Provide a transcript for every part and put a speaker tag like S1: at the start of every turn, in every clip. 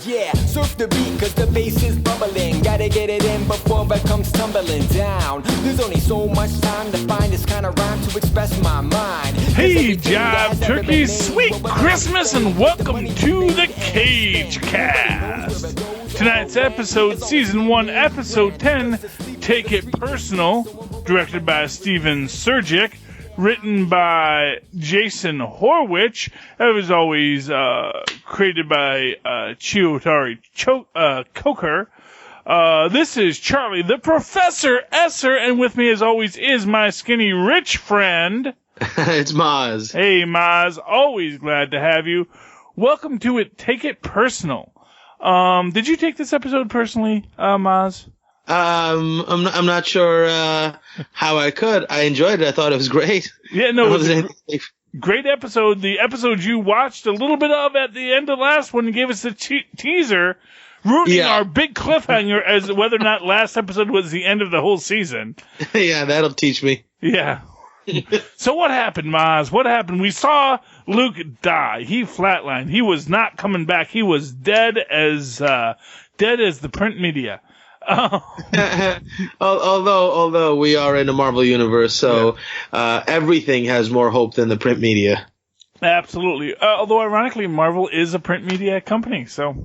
S1: Yeah, surf the beat cause the bass is bubbling. Gotta get it in before it comes tumbling down. There's only so much time to find this kind of rhyme to express my mind.
S2: Hey, Jive Turkeys, sweet Christmas, and welcome to the CageCast. Tonight's episode, Season 1, Episode 10, Take It Personal, directed by Steven Surgic, written by Jason Horwich, as always, created by Chiyotari Coker. This is Charlie, the Professor Esser, and with me, as always, is my skinny rich friend.
S3: It's Mozz.
S2: Hey, Mozz. Always glad to have you. Welcome to it. Take it personal. Did you take this episode personally, Mozz?
S3: I'm not sure how I could. I enjoyed it. I thought it was great.
S2: Yeah, no, it was a great episode. The episode you watched a little bit of at the end of last one and gave us the teaser, ruining our big cliffhanger as whether or not last episode was the end of the whole season.
S3: Yeah, that'll teach me.
S2: Yeah. So what happened, Mozz? What happened? We saw Luke die. He flatlined. He was not coming back. He was dead as the print media.
S3: Although we are in a Marvel universe, so everything has more hope than the print media.
S2: Absolutely. Although ironically, Marvel is a print media company, so.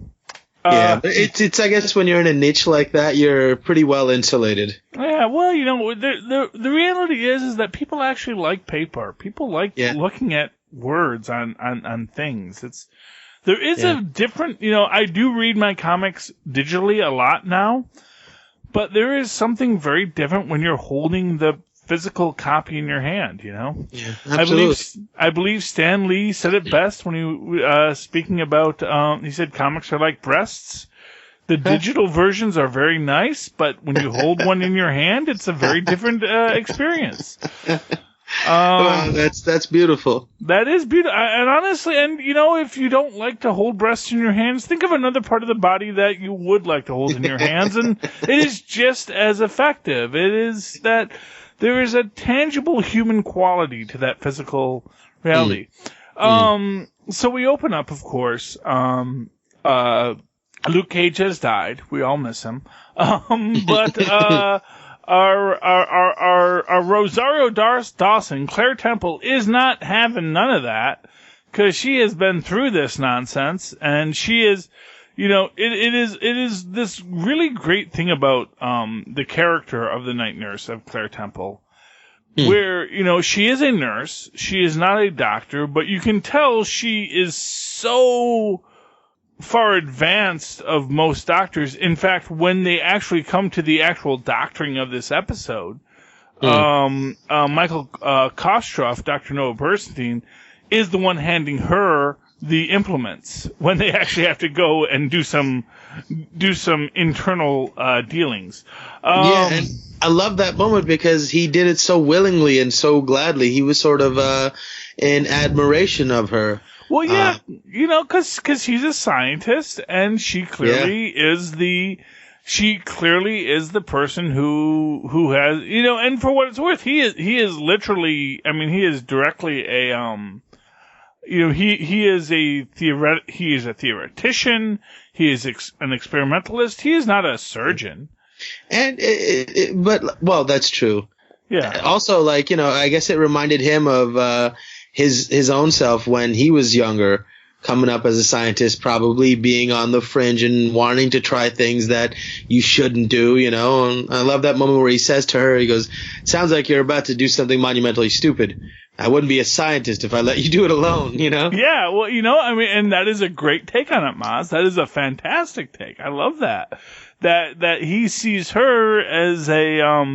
S3: Yeah, it's I guess when you're in a niche like that, you're pretty well insulated.
S2: Yeah, well, you know, the reality is that people actually like paper. People like looking at words on things. There is a different, you know, I do read my comics digitally a lot now, but there is something very different when you're holding the physical copy in your hand, you know?
S3: Yeah, absolutely.
S2: I believe Stan Lee said it best when he speaking about, he said comics are like breasts. The digital versions are very nice, but when you hold one in your hand, it's a very different experience.
S3: Wow, that's beautiful.
S2: That is beautiful. And honestly, and you know, if you don't like to hold breasts in your hands, think of another part of the body that you would like to hold in your hands, and it is just as effective. It is that there is a tangible human quality to that physical reality. So we open up, of course. Luke Cage has died. We all miss him. But our Rosario Dawson, Claire Temple, is not having none of that because she has been through this nonsense, and she is, you know, it is this really great thing about the character of the night nurse of Claire Temple, where, you know, she is a nurse, she is not a doctor, but you can tell she is so far advanced of most doctors. In fact, when they actually come to the actual doctoring of this episode, Michael Kostroff, Dr. Noah Bernstein, is the one handing her the implements when they actually have to go and do some internal dealings.
S3: And I love that moment because he did it so willingly and so gladly. He was sort of in admiration of her.
S2: Well, yeah, you know, because he's a scientist, and she clearly is the person who has, you know, and for what it's worth, he is literally, I mean, he is directly a, you know, he is a theoretician, he is an experimentalist, he is not a surgeon.
S3: And, well, that's true.
S2: Yeah.
S3: Also, like, you know, I guess it reminded him of, his own self when he was younger, coming up as a scientist, probably being on the fringe and wanting to try things that you shouldn't do, you know. And I love that moment where he says to her, he goes, "Sounds like you're about to do something monumentally stupid. I wouldn't be a scientist if I let you do it alone," you know?
S2: Yeah, well, you know, I mean, and that is a great take on it, Mozz. That is a fantastic take. I love that. That he sees her as a,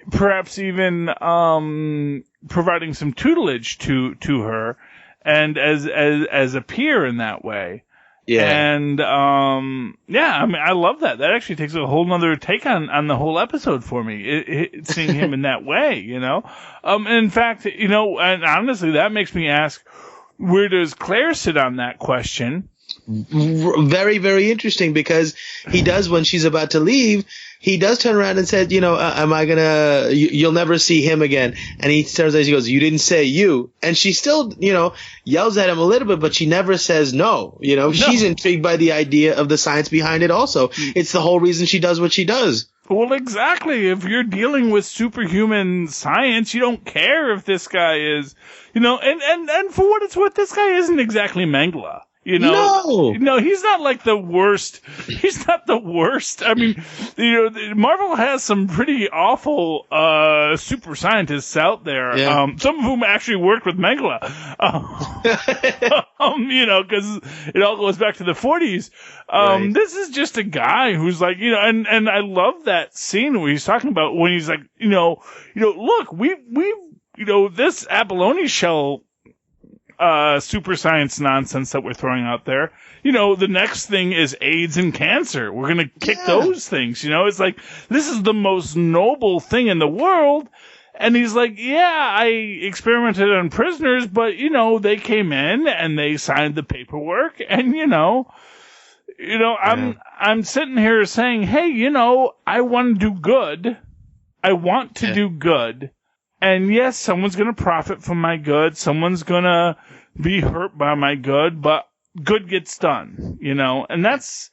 S2: perhaps even, providing some tutelage to her, and as a peer in that way. Yeah. And I mean, I love that. That actually takes a whole nother take on the whole episode for me. Seeing him in that way, you know. In fact, you know, and honestly, that makes me ask, where does Claire sit on that question?
S3: Very, very interesting, because he does, when she's about to leave, he does turn around and said, am I gonna, you'll never see him again. And he turns around, he goes, you didn't say you. And she still, yells at him a little bit, but she never says no. She's intrigued by the idea of the science behind it also. It's the whole reason she does what she does.
S2: Well, exactly. If you're dealing with superhuman science, you don't care if this guy is, and for what it's worth, this guy isn't exactly Mengele. No, he's not like the worst. He's not the worst. I mean, Marvel has some pretty awful super scientists out there.
S3: Yeah.
S2: Some of whom actually worked with Mengele. Because it all goes back to the 40s.
S3: Right.
S2: This is just a guy who's like, and I love that scene where he's talking about when he's like, look, this abalone shell super science nonsense that we're throwing out there. The next thing is AIDS and cancer. We're going to kick those things. It's like, this is the most noble thing in the world. And he's like, yeah, I experimented on prisoners, but, they came in and they signed the paperwork. And, I'm sitting here saying, hey, I want to do good. I want to do good. And yes, someone's going to profit from my good. Someone's going to be hurt by my good, but good gets done, and that's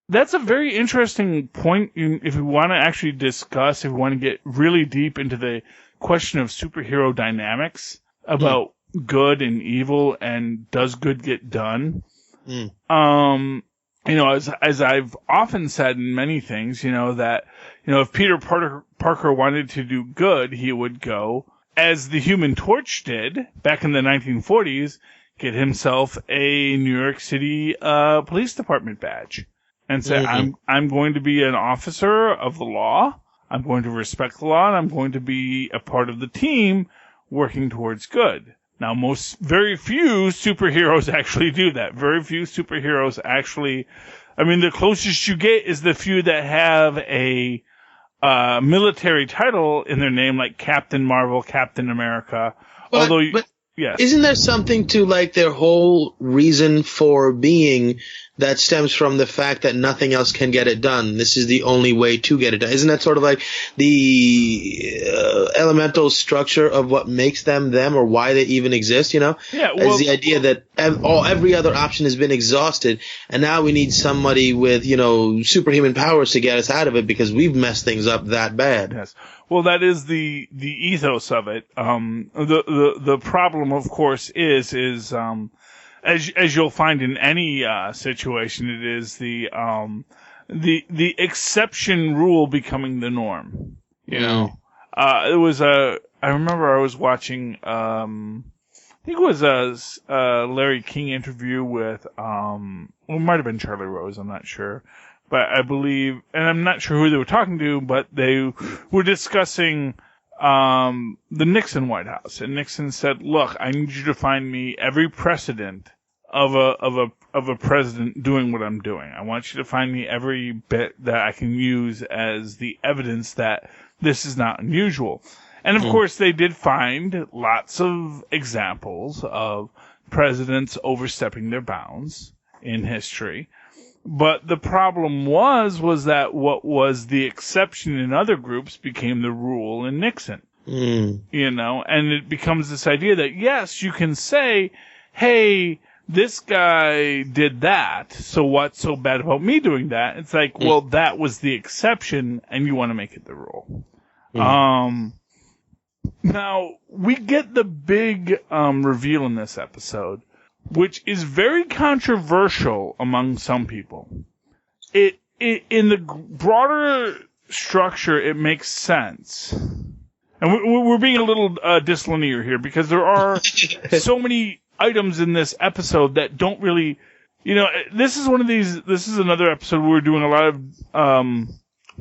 S2: a very interesting point. If we want to actually discuss, if we want to get really deep into the question of superhero dynamics about good and evil and does good get done. As I've often said in many things, that, if Peter Parker wanted to do good, he would go, as the Human Torch did back in the 1940s, get himself a New York City police department badge and say, I'm going to be an officer of the law. I'm going to respect the law, and I'm going to be a part of the team working towards good. Now, very few superheroes actually do that. Very few superheroes actually, the closest you get is the few that have a military title in their name, like Captain Marvel, Captain America.
S3: But
S2: yes.
S3: Isn't there something to like their whole reason for being that stems from the fact that nothing else can get it done? This is the only way to get it done. Isn't that sort of like the elemental structure of what makes them or why they even exist?
S2: Yeah. Well,
S3: is the idea that every other option has been exhausted, and now we need somebody with superhuman powers to get us out of it because we've messed things up that bad.
S2: Yes. Well, that is the ethos of it. The problem, of course, is as you'll find in any situation, it is the exception rule becoming the norm. It was I remember I was watching I think it was a Larry King interview with it might have been Charlie Rose, I'm not sure. But I believe, and I'm not sure who they were talking to, but they were discussing the Nixon White House. And Nixon said, look, I need you to find me every precedent of a president doing what I'm doing. I want you to find me every bit that I can use as the evidence that this is not unusual. And of course, they did find lots of examples of presidents overstepping their bounds in history. But the problem was that what was the exception in other groups became the rule in Nixon. And it becomes this idea that, yes, you can say, hey, this guy did that, so what's so bad about me doing that? It's like, well, that was the exception, and you want to make it the rule. Now, we get the big reveal in this episode, which is very controversial among some people. In the broader structure, it makes sense. And we're being a little dislinear here because there are so many items in this episode that don't really, this is another episode where we're doing a lot of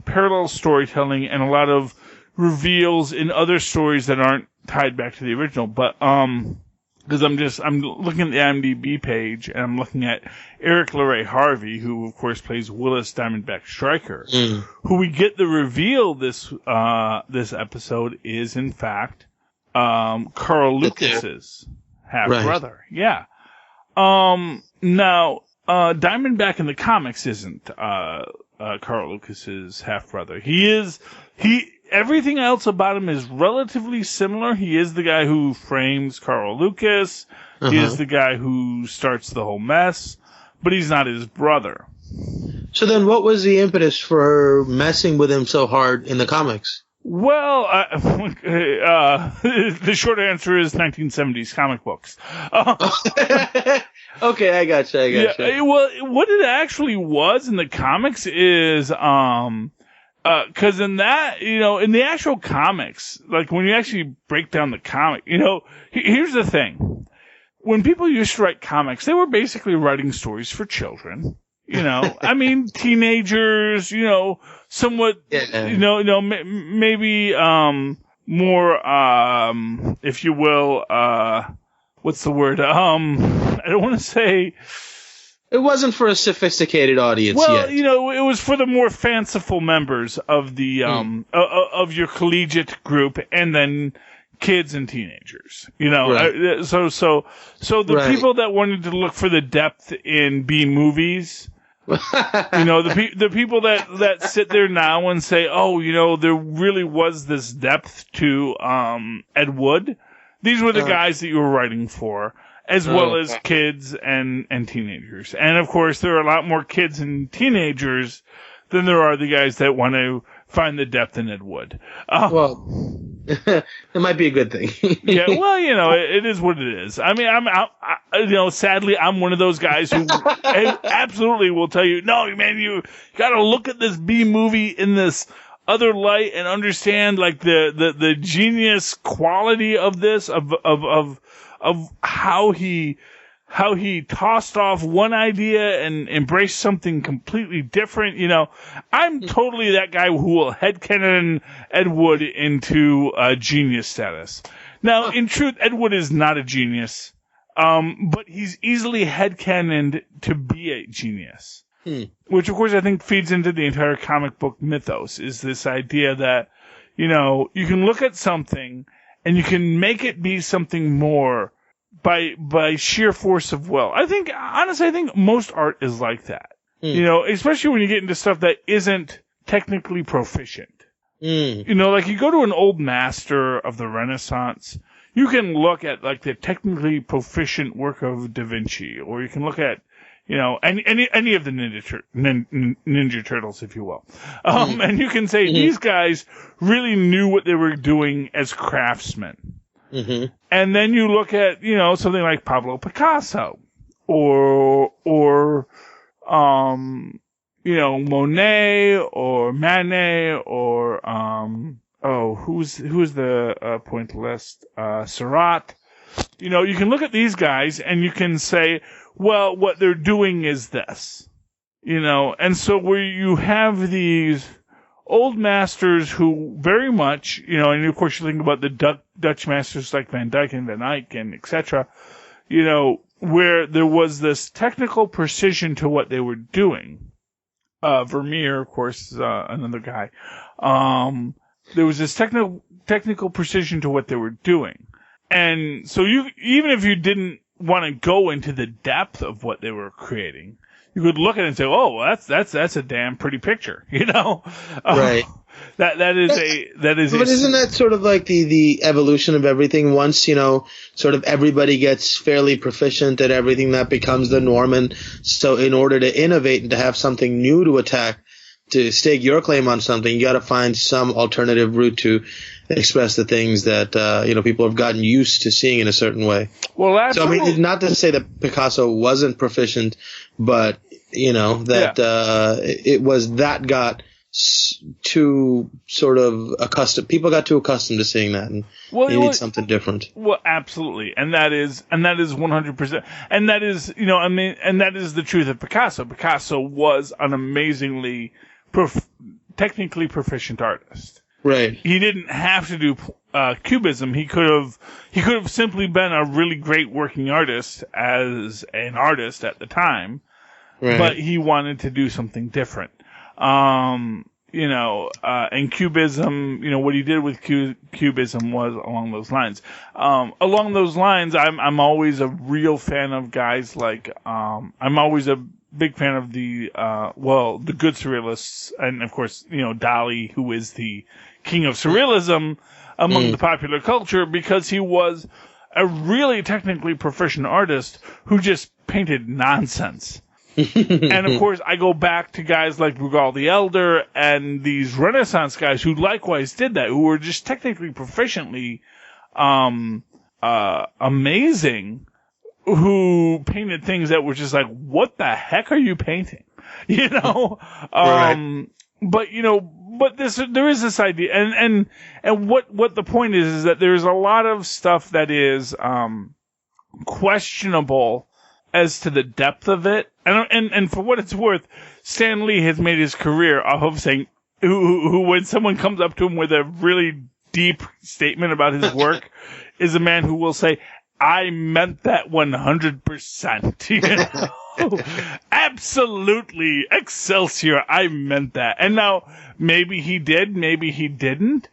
S2: parallel storytelling and a lot of reveals in other stories that aren't tied back to the original. But, because I'm looking at the IMDb page, and I'm looking at Eric LeRae Harvey, who of course plays Willis Diamondback Stryker, who we get the reveal this episode is in fact Carl Lucas's half brother. Yeah. Now Diamondback in the comics isn't Carl Lucas's half brother. Everything else about him is relatively similar. He is the guy who frames Carl Lucas. He is the guy who starts the whole mess, but he's not his brother.
S3: So then what was the impetus for messing with him so hard in the comics?
S2: Well, the short answer is 1970s comic books.
S3: Okay, I gotcha.
S2: Yeah, well, what it actually was in the comics is, because in that, in the actual comics, like when you actually break down the comic, here's the thing. When people used to write comics, they were basically writing stories for children. I mean, teenagers, somewhat, maybe, more, if you will, what's the word? I don't want to say.
S3: It wasn't for a sophisticated audience yet.
S2: Well, it was for the more fanciful members of the, of your collegiate group, and then kids and teenagers, right. So the people that wanted to look for the depth in B movies, the people that sit there now and say, oh, there really was this depth to Ed Wood. These were the guys that you were writing for, as well as kids and teenagers. And of course, there are a lot more kids and teenagers than there are the guys that want to find the depth in Ed Wood.
S3: Well, it might be a good thing.
S2: Yeah, well, it is what it is. I mean, sadly, I'm one of those guys who absolutely will tell you, no, man, you got to look at this B movie in this other light and understand like the genius quality of this, of how he tossed off one idea and embraced something completely different. I'm totally that guy who will headcanon Ed Wood into genius status. Now, in truth, Ed Wood is not a genius, but he's easily headcanoned to be a genius. Which, of course, I think feeds into the entire comic book mythos, is this idea that, you can look at something and you can make it be something more by sheer force of will. Honestly, I think most art is like that. Especially when you get into stuff that isn't technically proficient. Like you go to an old master of the Renaissance, you can look at like the technically proficient work of Da Vinci, or you can look at any of the Ninja Turtles, if you will. And you can say these guys really knew what they were doing as craftsmen. And then you look at, something like Pablo Picasso or Monet or Manet or, who's the pointillist? Seurat. You can look at these guys and you can say, well, what they're doing is this, and so where you have these old masters who very much, and of course you think about the Dutch masters like Van Dyck and Van Eyck and etc., where there was this technical precision to what they were doing. Vermeer, of course, is another guy. There was this technical precision to what they were doing. And so even if you didn't want to go into the depth of what they were creating, you could look at it and say, "Oh, well, that's a damn pretty picture,"
S3: Right.
S2: That is.
S3: But isn't that sort of like the evolution of everything? Once sort of everybody gets fairly proficient at everything, that becomes the norm. And so, in order to innovate and to have something new to attack, to stake your claim on something, you got to find some alternative route to express the things that people have gotten used to seeing in a certain way.
S2: Well, absolutely.
S3: So I mean, not to say that Picasso wasn't proficient, but it was that got too sort of accustomed. People got too accustomed to seeing that, and they need something different.
S2: Well, absolutely, and that is 100%, and that is and that is the truth of Picasso. Picasso was an amazingly technically proficient artist.
S3: Right. He
S2: didn't have to do cubism. He could have simply been a really great working artist as an artist at the time, right. But he wanted to do something different. And cubism, what he did with cubism was along those lines. Along those lines, I'm always a real fan of guys like, I'm always a big fan of the good surrealists, and of course, Dali, who is the king of surrealism among the popular culture, because he was a really technically proficient artist who just painted nonsense. And of course, I go back to guys like Brugal the Elder and these Renaissance guys who likewise did that, who were just technically proficiently amazing, who painted things that were just like, what the heck are you painting?
S3: Right.
S2: But there is this idea, and what the point is that there's a lot of stuff that is questionable as to the depth of it, and for what it's worth, Stan Lee has made his career off of saying, who when someone comes up to him with a really deep statement about his work, is a man who will say, I meant that 100%. Absolutely, Excelsior, I meant that. And now, maybe he did, maybe he didn't.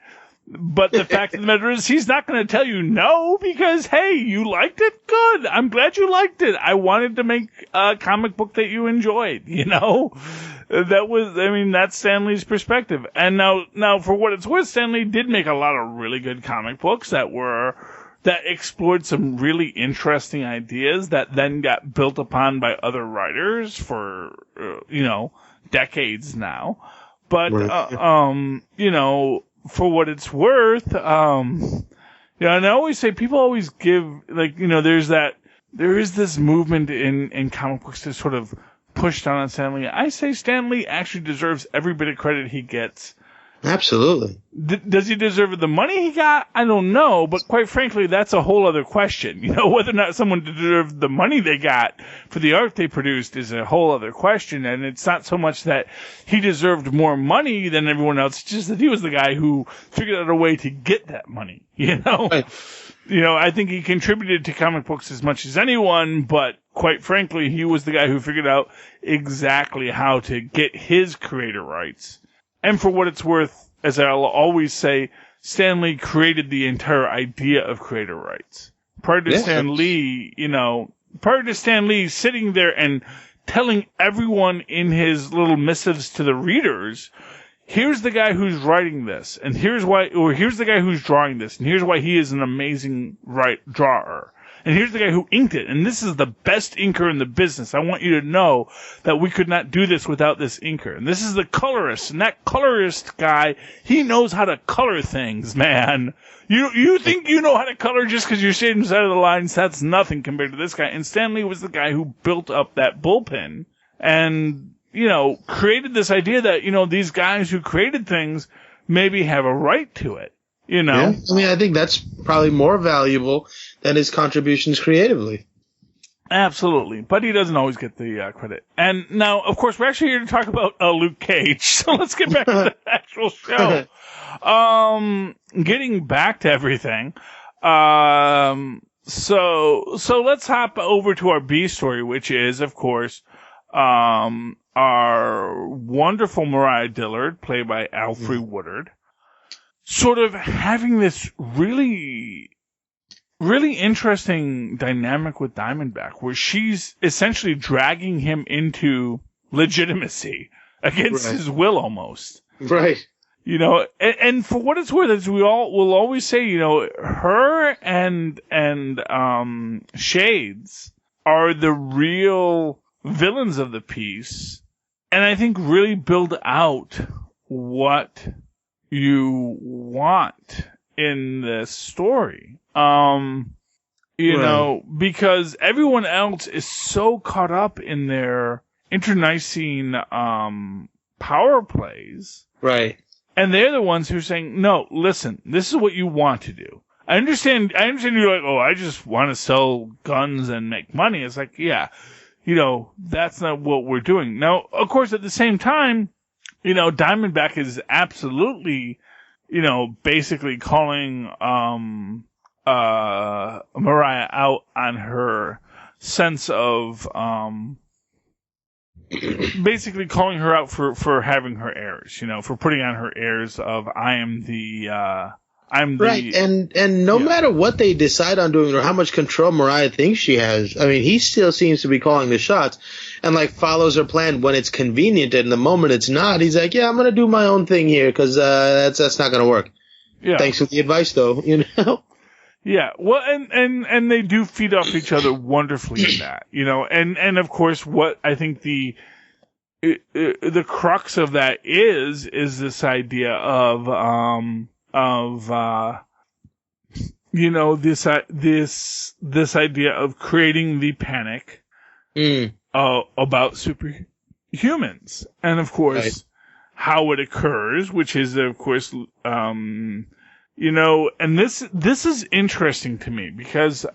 S2: But the fact of the matter is, he's not going to tell you no, because, hey, you liked it? Good. I'm glad you liked it. I wanted to make a comic book that you enjoyed, That's Stan Lee's perspective. And now, for what it's worth, Stan Lee did make a lot of really good comic books that explored some really interesting ideas that then got built upon by other writers for, decades now. But, for what it's worth, and I always say, people always give, there is this movement in comic books to sort of push down on Stan Lee. I say Stan Lee actually deserves every bit of credit he gets.
S3: Absolutely.
S2: Does he deserve the money he got? I don't know, but quite frankly, that's a whole other question. Whether or not someone deserved the money they got for the art they produced is a whole other question, and it's not so much that he deserved more money than everyone else, it's just that he was the guy who figured out a way to get that money,
S3: Right.
S2: I think he contributed to comic books as much as anyone, but quite frankly, he was the guy who figured out exactly how to get his creator rights. And for what it's worth, as I'll always say, Stan Lee created the entire idea of creator rights. Prior to Stan Lee sitting there and telling everyone in his little missives to the readers, here's the guy who's writing this, and here's the guy who's drawing this, and here's why he is an amazing drawer. And here's the guy who inked it, and this is the best inker in the business. I want you to know that we could not do this without this inker. And this is the colorist, and that colorist guy, he knows how to color things, man. You think you know how to color just because you're sitting inside of the lines? That's nothing compared to this guy. And Stan Lee was the guy who built up that bullpen and, created this idea that, these guys who created things maybe have a right to it.
S3: Yeah. I think that's probably more valuable than his contributions creatively.
S2: Absolutely. But he doesn't always get the credit. And now, of course, we're actually here to talk about Luke Cage. So let's get back to the actual show. Getting back to everything. So let's hop over to our B story, which is, of course, our wonderful Mariah Dillard, played by Alfre Woodard, sort of having this really, really interesting dynamic with Diamondback, where she's essentially dragging him into legitimacy against his will almost.
S3: Right.
S2: And for what it's worth, as we'll always say, her and Shades are the real villains of the piece, and I think really build out what you want in this story. Because everyone else is so caught up in their internecine power plays.
S3: Right.
S2: And they're the ones who are saying, no, listen, this is what you want to do. I understand you're like, oh, I just want to sell guns and make money. It's like, yeah, that's not what we're doing. Now, of course, at the same time, Diamondback is absolutely, basically calling Mariah out on her sense of basically calling her out for having her airs, for putting on her airs of I'm the right.
S3: And no matter what they decide on doing or how much control Mariah thinks she has, he still seems to be calling the shots. and like follows her plan when it's convenient, and the moment it's not, he's like, yeah, I'm gonna do my own thing here because that's not gonna work.
S2: Yeah.
S3: Thanks for the advice, though. You know.
S2: Yeah, well, and they do feed off each other wonderfully in that, you know, and of course, what I think the crux of that is this idea of you know, this idea of creating the panic about superhumans, and of course, how it occurs, which is of course, you know, and this is interesting to me because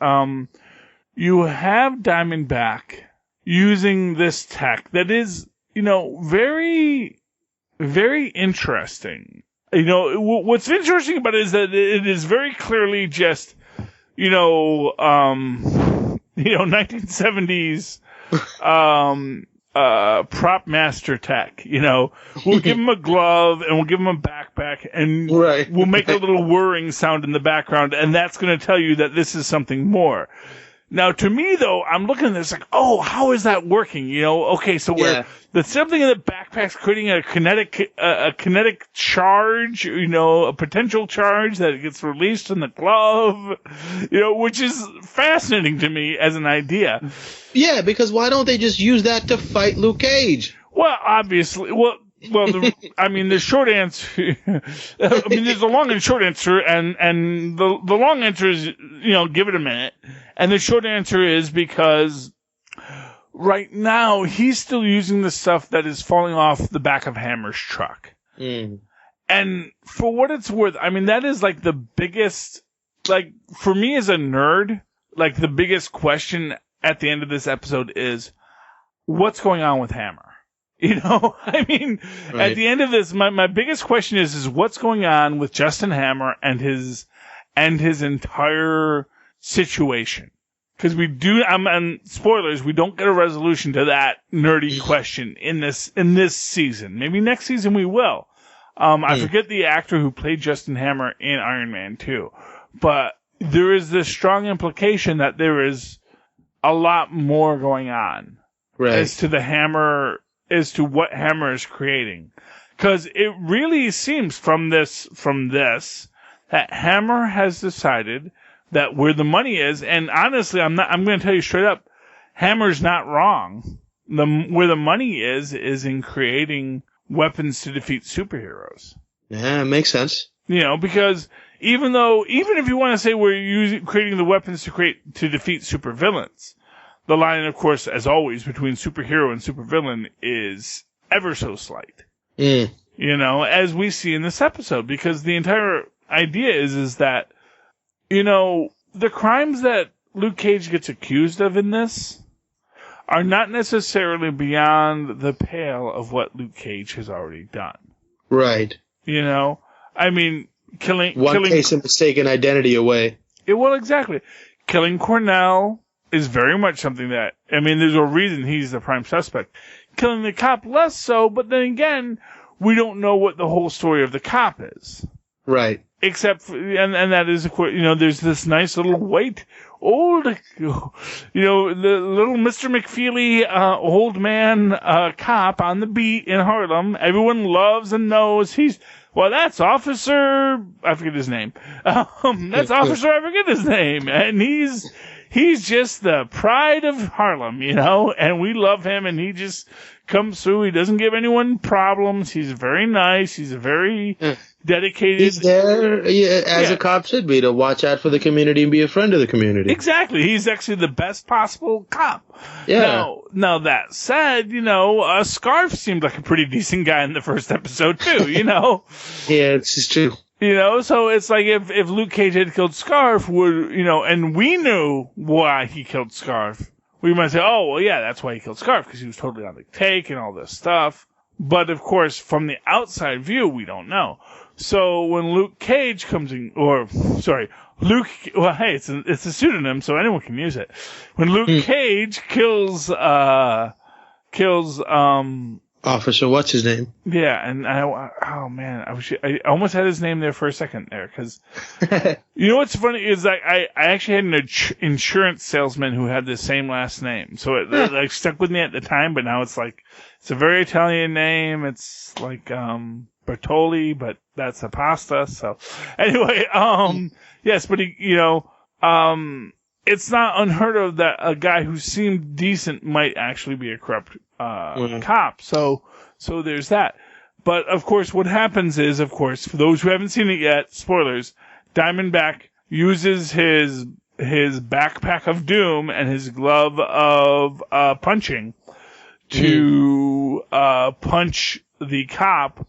S2: you have Diamondback using this tech that is, you know, very, very interesting. You know, what's interesting about it is that it is very clearly just, you know, 1970s prop master tech. You know, we'll give him a glove and we'll give him a backpack and we'll make a little whirring sound in the background, and that's going to tell you that this is something more. Now, to me, though, I'm looking at this like, oh, how is that working? You know, okay, so where the something in the backpack's creating a kinetic charge, you know, a potential charge that gets released in the glove, you know, which is fascinating to me as an idea.
S3: Yeah, because why don't they just use that to fight Luke Cage?
S2: Well, obviously, I mean, the short answer, I mean, there's a long and short answer, and the long answer is, you know, give it a minute. And the short answer is because right now he's still using the stuff that is falling off the back of Hammer's truck. And for what it's worth, I mean, that is like the biggest, like, for me as a nerd, like the biggest question at the end of this episode is, what's going on with Hammer? You know, I mean, at the end of this, my biggest question is what's going on with Justin Hammer and his entire situation? Because we do, and spoilers, we don't get a resolution to that nerdy question in this season. Maybe next season we will. I forget the actor who played Justin Hammer in Iron Man 2, but there is this strong implication that there is a lot more going on as to the Hammer. As to what Hammer is creating. Because it really seems from this that Hammer has decided that where the money is, and honestly, I'm going to tell you straight up, Hammer's not wrong. Where the money is in creating weapons to defeat superheroes.
S3: Yeah, it makes sense.
S2: You know, because even if you want to say we're creating the weapons to defeat supervillains, the line, of course, as always, between superhero and supervillain is ever so slight. You know, as we see in this episode, because the entire idea is that, you know, the crimes that Luke Cage gets accused of in this are not necessarily beyond the pale of what Luke Cage has already done. Right. You know, I mean, killing
S3: case of mistaken identity away.
S2: Well, exactly. Killing Cornell is very much something that, I mean, there's a reason he's the prime suspect. Killing the cop, less so, but then again, we don't know what the whole story of the cop is.
S3: Right.
S2: Except for, and that is, of course, you know, there's this nice little old, you know, the little Mr. McFeely, old man, cop on the beat in Harlem. Everyone loves and knows that's Officer, I forget his name. That's Officer, I forget his name. And he's just the pride of Harlem, you know, and we love him, and he just comes through. He doesn't give anyone problems. He's very nice. He's very dedicated. He's
S3: there as a cop should be, to watch out for the community and be a friend of the community.
S2: Exactly. He's actually the best possible cop. Yeah. Now that said, you know, Scarf seemed like a pretty decent guy in the first episode too, you know.
S3: Yeah, it's true.
S2: You know, so it's like if Luke Cage had killed Scarf, and we knew why he killed Scarf, we might say, oh, well, yeah, that's why he killed Scarf, because he was totally on the take and all this stuff. But, of course, from the outside view, we don't know. So when Luke Cage comes in, well, hey, it's a pseudonym, so anyone can use it. When Luke Cage kills
S3: Officer, what's his name?
S2: Yeah, and I almost had his name there for a second there, because you know what's funny is I actually had an insurance salesman who had the same last name, so it like stuck with me at the time, but now it's like it's a very Italian name. It's like Bertoli, but that's a pasta. So anyway, yes, but he, it's not unheard of that a guy who seemed decent might actually be a corrupt cop. So there's that. But of course, what happens is, of course, for those who haven't seen it yet, spoilers, Diamondback uses his backpack of doom and his glove of punching to punch the cop,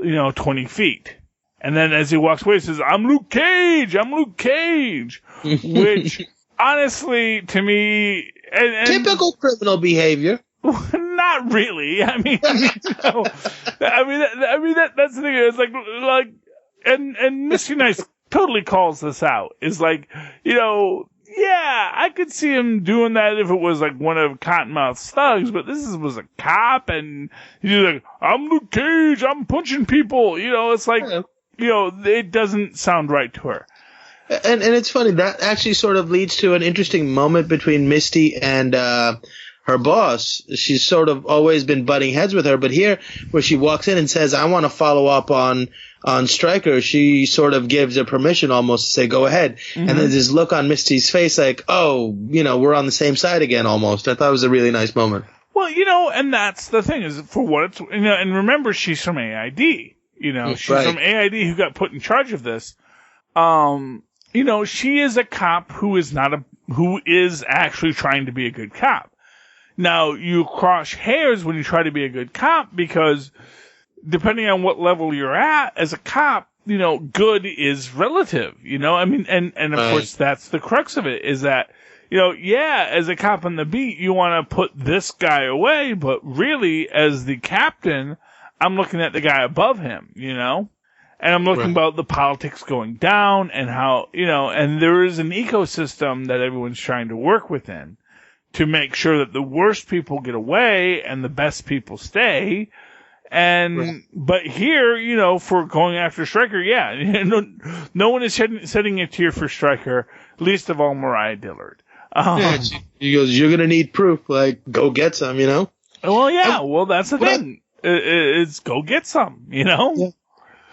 S2: 20 feet. And then as he walks away, he says, "I'm Luke Cage! I'm Luke Cage!" Which, honestly, to me... And
S3: typical criminal behavior.
S2: Not really. I mean, that's the thing. It's like, and Misty Nice totally calls this out. Is like, yeah, I could see him doing that if it was like one of Cottonmouth's thugs, but this was a cop, and he's like, "I'm Luke Cage, I'm punching people." It's like, it doesn't sound right to her.
S3: And it's funny, that actually sort of leads to an interesting moment between Misty and her boss. She's sort of always been butting heads with her, but here, where she walks in and says, "I want to follow up on Stryker," she sort of gives her permission almost to say, "Go ahead." Mm-hmm. And there's this look on Misty's face like, oh, we're on the same side again almost. I thought it was a really nice moment.
S2: Well, and that's the thing, is for what it's, and remember, she's from AID. She's
S3: right.
S2: from AID who got put in charge of this. She is a cop who is actually trying to be a good cop. Now, you cross hairs when you try to be a good cop, because depending on what level you're at as a cop, good is relative, and of course that's the crux of it, is that, as a cop on the beat, you want to put this guy away, but really, as the captain, I'm looking at the guy above him, and I'm looking about the politics going down and how, and there is an ecosystem that everyone's trying to work within to make sure that the worst people get away and the best people stay. And, but here, for going after Stryker, no one is setting a tier for Stryker, least of all Mariah Dillard.
S3: He goes, "You're going to need proof, like, go get some,
S2: Well, that's the thing. It's go get some,
S3: Yeah.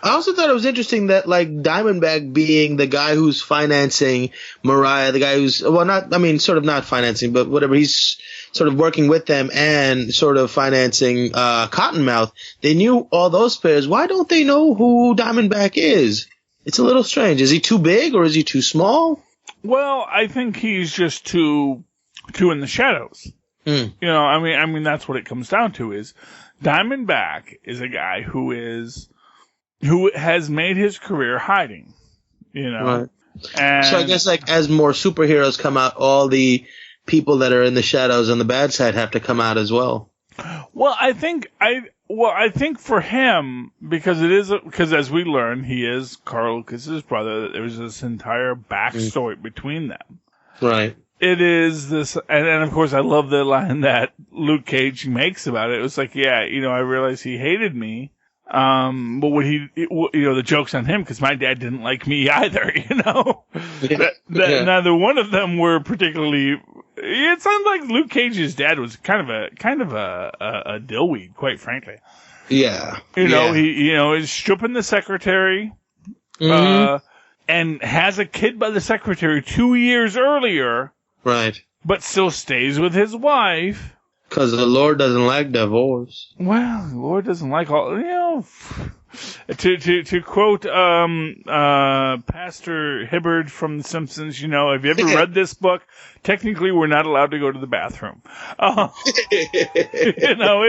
S3: I also thought it was interesting that, like, Diamondback being the guy who's financing Mariah, the guy who's, sort of not financing, but whatever, he's sort of working with them and sort of financing Cottonmouth. They knew all those players. Why don't they know who Diamondback is? It's a little strange. Is he too big or is he too small?
S2: Well, I think he's just too in the shadows. Mm. That's what it comes down to, is Diamondback is a guy who has made his career hiding,
S3: Right.
S2: And
S3: so I guess, like, as more superheroes come out, all the people that are in the shadows on the bad side have to come out as well.
S2: Well, I think for him, because as we learn, he is Carl Lucas's brother. There's this entire backstory between them.
S3: Right.
S2: It is this, and of course, I love the line that Luke Cage makes about it. It was like, I realized he hated me. But the joke's on him, because my dad didn't like me either, Neither one of them were particularly, it sounds like Luke Cage's dad was kind of a dillweed, quite frankly.
S3: Yeah.
S2: He is stripping the secretary, and has a kid by the secretary 2 years earlier. Right. But still stays with his wife.
S3: Because the Lord doesn't like divorce.
S2: Well, the Lord doesn't like all, to quote, Pastor Hibbard from The Simpsons, have you ever read this book? Technically, we're not allowed to go to the bathroom.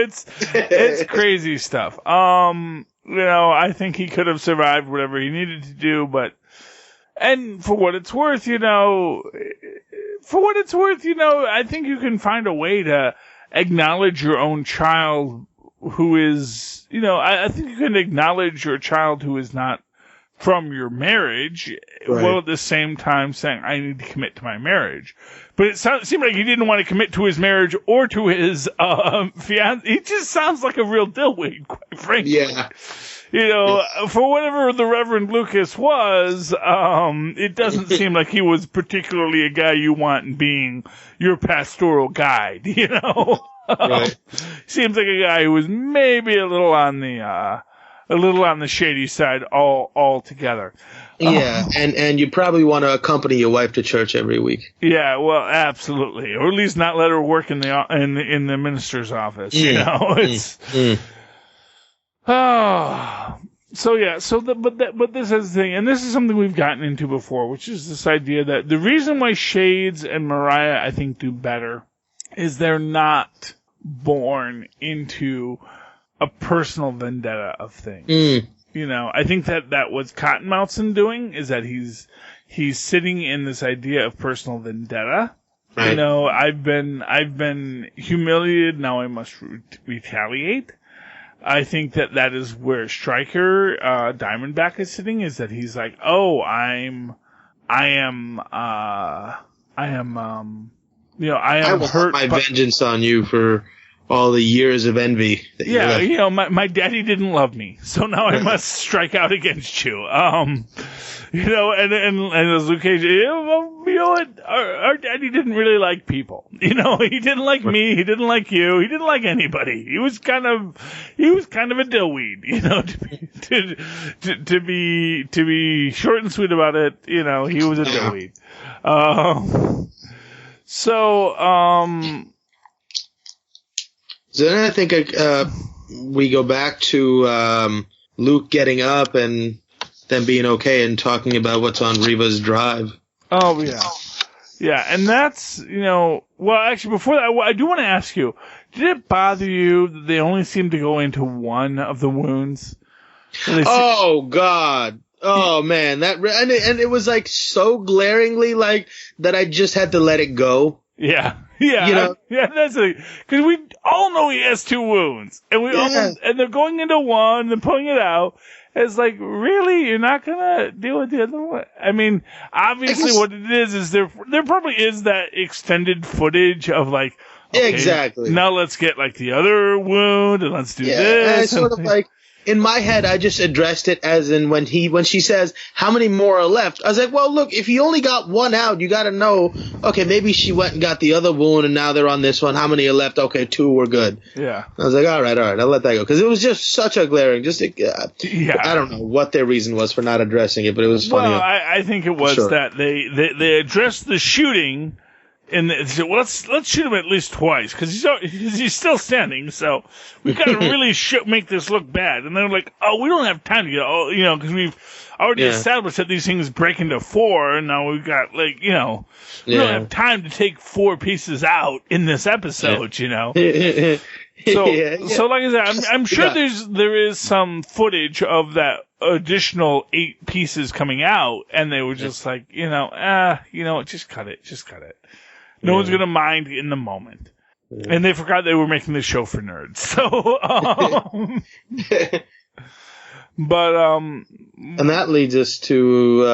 S2: It's crazy stuff. I think he could have survived whatever he needed to do, and for what it's worth, I think you can find a way to acknowledge your own child who is, I think you can acknowledge your child who is not from your marriage, while at the same time saying, I need to commit to my marriage. But it seemed like he didn't want to commit to his marriage or to his fiance. He just sounds like a real dillweed, quite frankly.
S3: Yeah.
S2: You know, for whatever the Reverend Lucas was, it doesn't seem like he was particularly a guy you want in being your pastoral guide, you know?
S3: Right.
S2: Seems like a guy who was maybe a little on the shady side altogether.
S3: Yeah, and you probably want to accompany your wife to church every week.
S2: Yeah, well, absolutely, or at least not let her work in the minister's office. You know, it's. So yeah, but this is the thing, and this is something we've gotten into before, which is this idea that the reason why Shades and Mariah, I think, do better is they're not born into a personal vendetta of things. You know, I think that what Cottonmouth's doing is that he's sitting in this idea of personal vendetta. Right. You know, I've been humiliated, now I must retaliate. I think that is where Stryker, Diamondback is sitting, is that he's like, oh, I am hurt.
S3: My vengeance on you for all the years of envy.
S2: Yeah, you know, my daddy didn't love me, so now I must strike out against you. You know, and as Luke Cage, you know what? Our daddy didn't really like people. You know, he didn't like me. He didn't like you. He didn't like anybody. He was kind of a dillweed. You know, to be short and sweet about it. You know, he was a dillweed.
S3: So then I think we go back to Luke getting up and them being okay and talking about what's on Reva's drive.
S2: Oh, yeah. Yeah, and that's, you know, well, actually, before that, I do want to ask you, did it bother you that they only seemed to go into one of the wounds?
S3: Oh, God. Oh, man. And it was, like, so glaringly, like, that I just had to let it go.
S2: Yeah. Yeah.
S3: You know?
S2: That's because we all know he has two wounds. And and they're going into one and pulling it out. It's like, really? You're not gonna deal with the other one? I mean, obviously what it is there probably is that extended footage of like, okay,
S3: exactly.
S2: Now let's get like the other wound and let's do this.
S3: And it's sort of like, in my head, I just addressed it as in when she says, how many more are left? I was like, well, look, if you only got one out, you got to know, okay, maybe she went and got the other wound and now they're on this one. How many are left? Okay, 2 were good.
S2: Yeah.
S3: I was like, all right, I'll let that go. Because it was just such a glaring, I don't know what their reason was for not addressing it, but it was funny.
S2: Well, I think it was that they addressed the shooting. And they said, well, let's shoot him at least twice because he's still standing. So we've got to really make this look bad. And they're like, oh, we don't have time to get all, you know, because we've already established that these things break into 4, and now we've got like, you know, we don't have time to take 4 pieces out in this episode, you know. So like I said, I'm sure there is some footage of that additional 8 pieces coming out, and they were just like, you know, just cut it. No one's gonna mind in the moment. And they forgot they were making this show for nerds. So,
S3: and that leads us to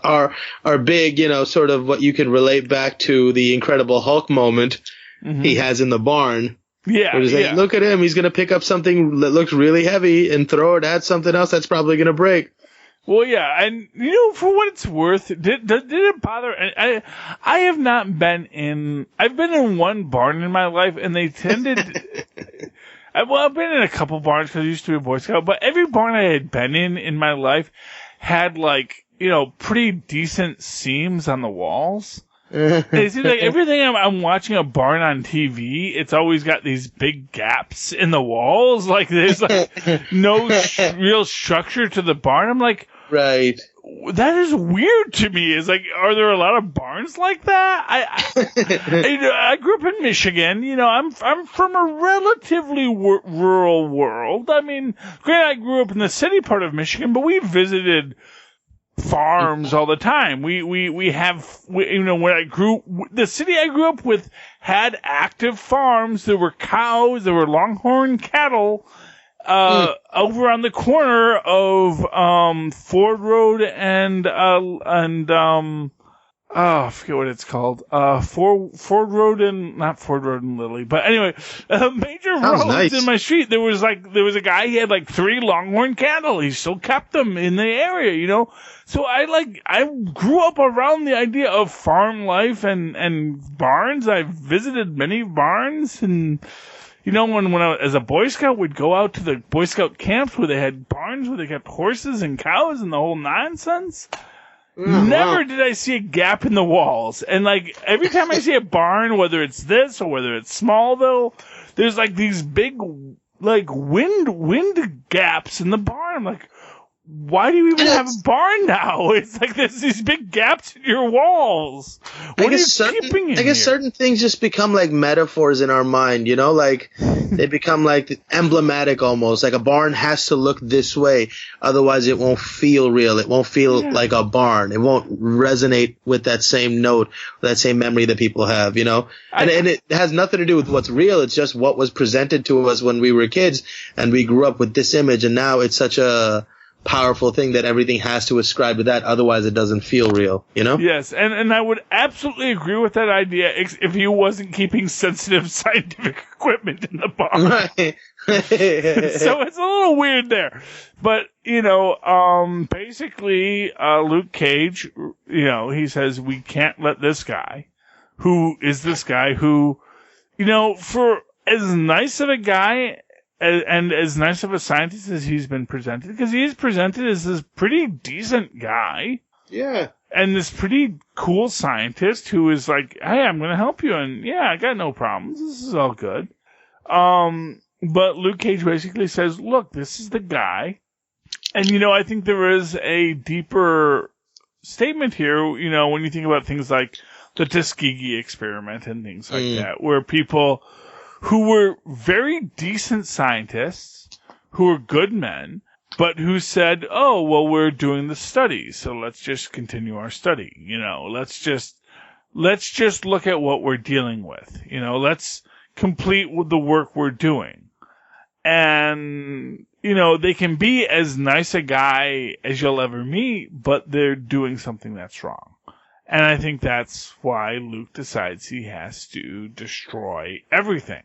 S3: our big, you know, sort of what you can relate back to the Incredible Hulk moment he has in the barn.
S2: Yeah,
S3: where he's like, look at him, he's gonna pick up something that looks really heavy and throw it at something else that's probably gonna break.
S2: Well, yeah, and you know, for what it's worth, did it bother? I have not been in. I've been in one barn in my life, and they tended. I've been in a couple barns because I used to be a Boy Scout, but every barn I had been in my life had like, you know, pretty decent seams on the walls. It seems like everything I'm watching a barn on TV, it's always got these big gaps in the walls. Like there's like no real structure to the barn. I'm like,
S3: right.
S2: That is weird to me. It's like, are there a lot of barns like that? I grew up in Michigan. You know, I'm from a relatively rural world. I mean, granted, I grew up in the city part of Michigan, but we visited farms all the time. We you know, the city I grew up with had active farms. There were cows, there were longhorn cattle, over on the corner of Ford Road and I forget what it's called. Ford Road and not Ford Road and Lily, but anyway, major roads in my street. There was a guy. He had like 3 Longhorn cattle. He still kept them in the area, you know. So I grew up around the idea of farm life and barns. I visited many barns, and you know, when I as a Boy Scout, we'd go out to the Boy Scout camps where they had barns where they kept horses and cows and the whole nonsense. Never did I see a gap in the walls. And, like, every time I see a barn, whether it's this or whether it's Smallville, there's, like, these big, like, wind gaps in the barn. I'm like, why do you even have a barn now? It's like there's these big gaps in your walls. What are you keeping in here?
S3: I guess certain things just become like metaphors in our mind, you know? Like, they become like emblematic almost. Like a barn has to look this way, otherwise it won't feel real. It won't feel like a barn. It won't resonate with that same note, that same memory that people have, you know? And it has nothing to do with what's real. It's just what was presented to us when we were kids and we grew up with this image, and now it's such a powerful thing that everything has to ascribe to that, otherwise it doesn't feel real, you know?
S2: Yes, and I would absolutely agree with that idea if he wasn't keeping sensitive scientific equipment in the barn.
S3: Right.
S2: So it's a little weird there. But, you know, basically, Luke Cage, you know, he says we can't let this guy, who, you know, for as nice of a guy and as nice of a scientist as he's been presented, because he is presented as this pretty decent guy.
S3: Yeah.
S2: And this pretty cool scientist who is like, hey, I'm going to help you. And yeah, I got no problems. This is all good. But Luke Cage basically says, look, this is the guy. And, you know, I think there is a deeper statement here, you know, when you think about things like the Tuskegee experiment and things like that, where people who were very decent scientists, who were good men, but who said, oh, well, we're doing the study, so let's just continue our study. You know, let's just look at what we're dealing with. You know, let's complete the work we're doing. And, you know, they can be as nice a guy as you'll ever meet, but they're doing something that's wrong. And I think that's why Luke decides he has to destroy everything.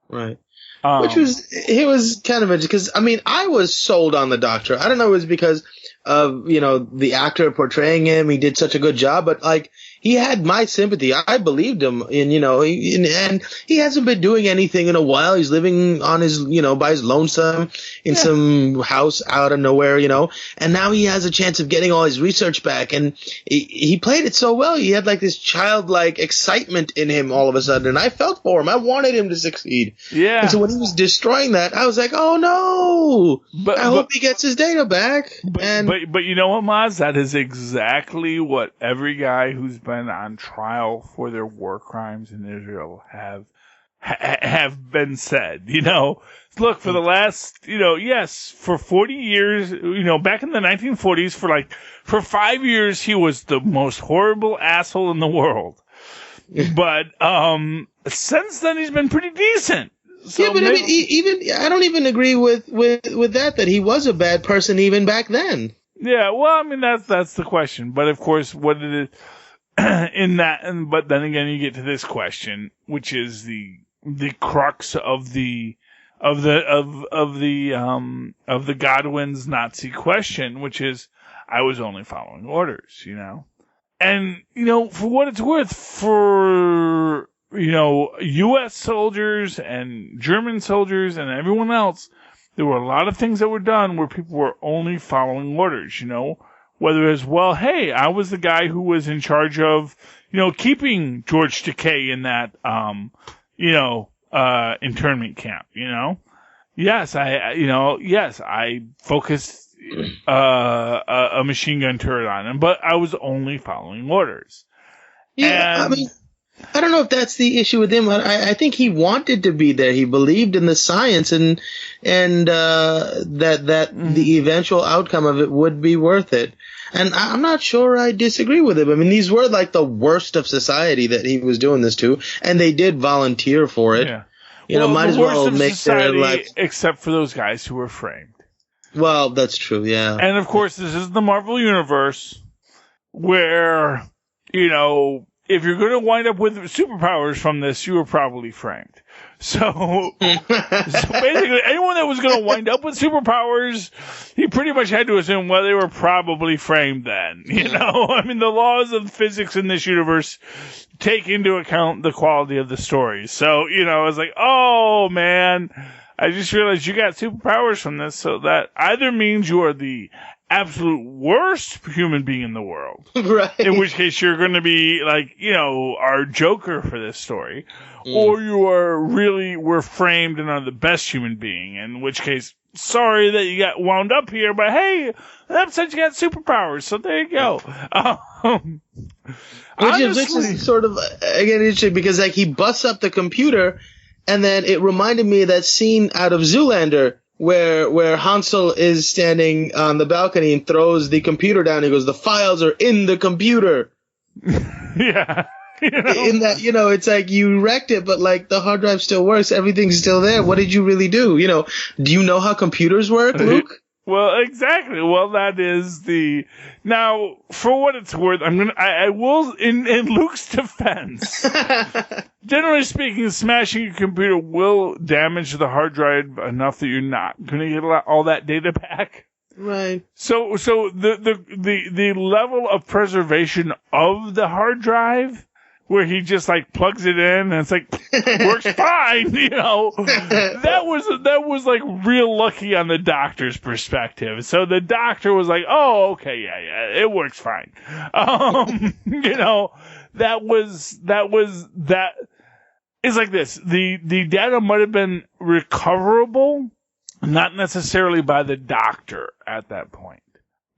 S3: Right. It was kind of interesting because, I mean, I was sold on the Doctor. I don't know if it was because of, you know, the actor portraying him. He did such a good job, but like, he had my sympathy. I believed him, and you know, and he hasn't been doing anything in a while. He's living on his, you know, by his lonesome in some house out of nowhere, you know. And now he has a chance of getting all his research back, and he played it so well. He had like this childlike excitement in him all of a sudden, and I felt for him. I wanted him to succeed.
S2: Yeah.
S3: And so when he was destroying that, I was like, oh no! I hope he gets his data back.
S2: But you know what, Mozz? That is exactly what every guy who's been on trial for their war crimes in Israel have been said. You know, look, for the last, you know, yes, for 40 years, you know, back in the 1940s, for 5 years, he was the most horrible asshole in the world. But since then, he's been pretty decent. So
S3: yeah, but I mean, I don't even agree with that he was a bad person even back then.
S2: Yeah, well, I mean, that's the question. But of course, what did it in that? But then again, you get to this question, which is the crux of the Godwin's Nazi question, which is, I was only following orders, you know, and you know, for what it's worth, for you know, U.S. soldiers and German soldiers and everyone else, there were a lot of things that were done where people were only following orders, you know, whether it's, well, hey, I was the guy who was in charge of, you know, keeping George Takei in that, you know, internment camp, you know. Yes, I focused, a machine gun turret on him, but I was only following orders.
S3: Yeah, I mean, I don't know if that's the issue with him. I think he wanted to be there. He believed in the science and that the eventual outcome of it would be worth it. And I'm not sure I disagree with him. I mean, these were like the worst of society that he was doing this to, and they did volunteer for it.
S2: Yeah.
S3: might as
S2: the worst
S3: well
S2: of
S3: make their
S2: society,
S3: life.
S2: except for those guys who were framed.
S3: Well, that's true, yeah.
S2: And of course, this is the Marvel Universe, where, if you're going to wind up with superpowers from this, you were probably framed. So basically, anyone that was going to wind up with superpowers, he pretty much had to assume, well, they were probably framed then. I mean, the laws of physics in this universe take into account the quality of the story. So, I was like, oh, man, I just realized you got superpowers from this, so that either means you are the absolute worst human being in the world.
S3: Right.
S2: In which case you're going to be like, our Joker for this story. Or you were framed and are the best human being. In which case, sorry that you got wound up here, but hey, that episode you got superpowers, so there you go.
S3: Which is sort of, again, interesting because he busts up the computer, and then it reminded me of that scene out of Zoolander where Hansel is standing on the balcony and throws the computer down. He goes, "The files are in the computer."
S2: Yeah.
S3: In that, it's like you wrecked it, but the hard drive still works. Everything's still there. What did you really do? Do you know how computers work, Luke?
S2: Well, exactly. Well, that is now, for what it's worth, I will, in Luke's defense, generally speaking, smashing a computer will damage the hard drive enough that you're not going to get all that data back.
S3: Right.
S2: So the level of preservation of the hard drive, where he just plugs it in and it's works fine, that was real lucky on the doctor's perspective. So the doctor was like, oh, okay, yeah, it works fine. That it's like this. The data might have been recoverable, not necessarily by the doctor at that point.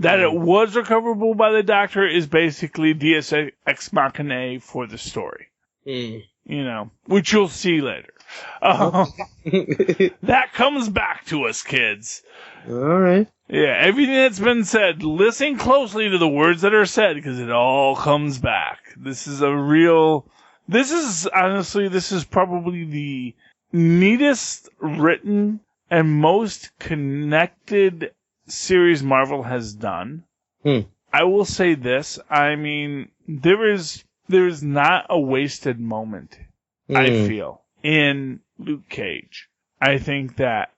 S2: That it was recoverable by the doctor is basically Deus Ex Machina for the story. Which you'll see later. That comes back to us, kids.
S3: All right.
S2: Yeah, everything that's been said, listen closely to the words that are said, because it all comes back. This is probably the neatest written and most connected series Marvel has done. I will say this. I mean, there is not a wasted moment, I feel, in Luke Cage. I think that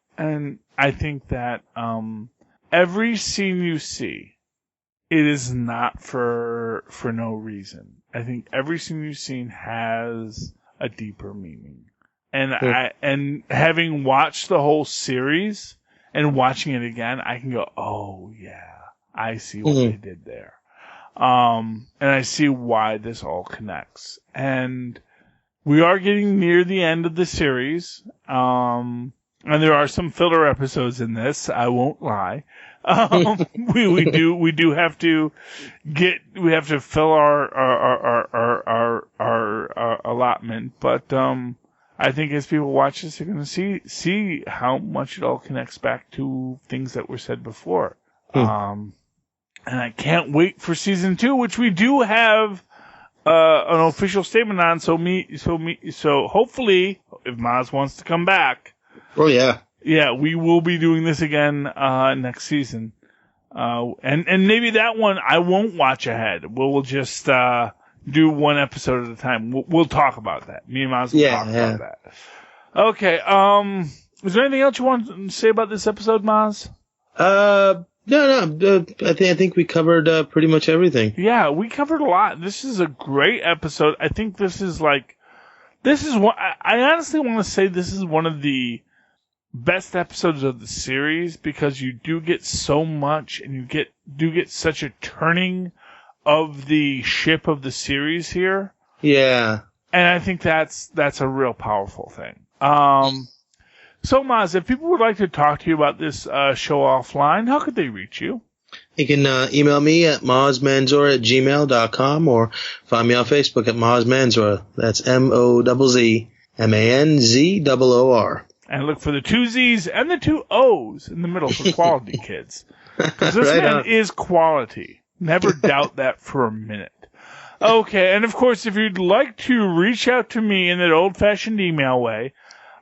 S2: every scene you see, it is not for no reason. I think every scene you've seen has a deeper meaning. And having watched the whole series and watching it again, I can go, oh yeah, I see what they did there. And I see why this all connects. And we are getting near the end of the series. And there are some filler episodes in this, I won't lie. We do have to fill our allotment, but I think as people watch this, they're going to see how much it all connects back to things that were said before. And I can't wait for season 2, which we do have an official statement on. So hopefully, if Mozz wants to come back,
S3: oh yeah,
S2: we will be doing this again next season. And maybe that one I won't watch ahead. We'll just do one episode at a time. We'll talk about that. Me and Mozz will talk about that. Okay. Is there anything else you want to say about this episode, Mozz?
S3: No. I think we covered pretty much everything.
S2: Yeah, we covered a lot. This is a great episode. I think this is one. I honestly want to say this is one of the best episodes of the series, because you do get so much, and you do get such a turning of the ship of the series here. Yeah. And I think that's a real powerful thing. So, Mozz, if people would like to talk to you about this show offline, how could they reach you?
S3: You can email me at mozzmanzor@gmail.com, or find me on Facebook at Mozz Manzor. That's MOZZMANZOOR.
S2: And look for the 2 Z's and the 2 O's in the middle for quality, kids. Because this man is quality. Never doubt that for a minute. Okay, and of course, if you'd like to reach out to me in that old-fashioned email way,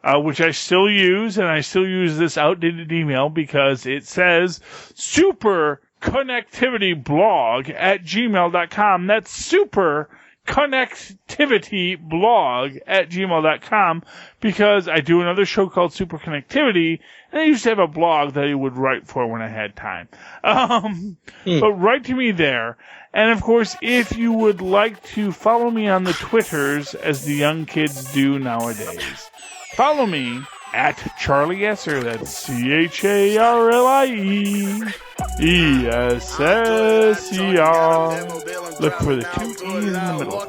S2: which I still use, and I still use this outdated email because it says superconnectivityblog@gmail.com. That's superconnectivityblog@gmail.com because I do another show called Super Connectivity, and I used to have a blog that I would write for when I had time. But write to me there. And, of course, if you would like to follow me on the Twitters, as the young kids do nowadays, follow me at Charlie Esser. That's CharlieEsser. Look for the 2 E's in the middle.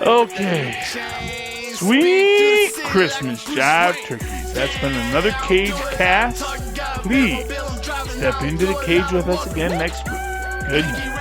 S2: Okay. Sweet Christmas jive turkeys. That's been another CageCast. Please step into the cage with us again next week. Good night.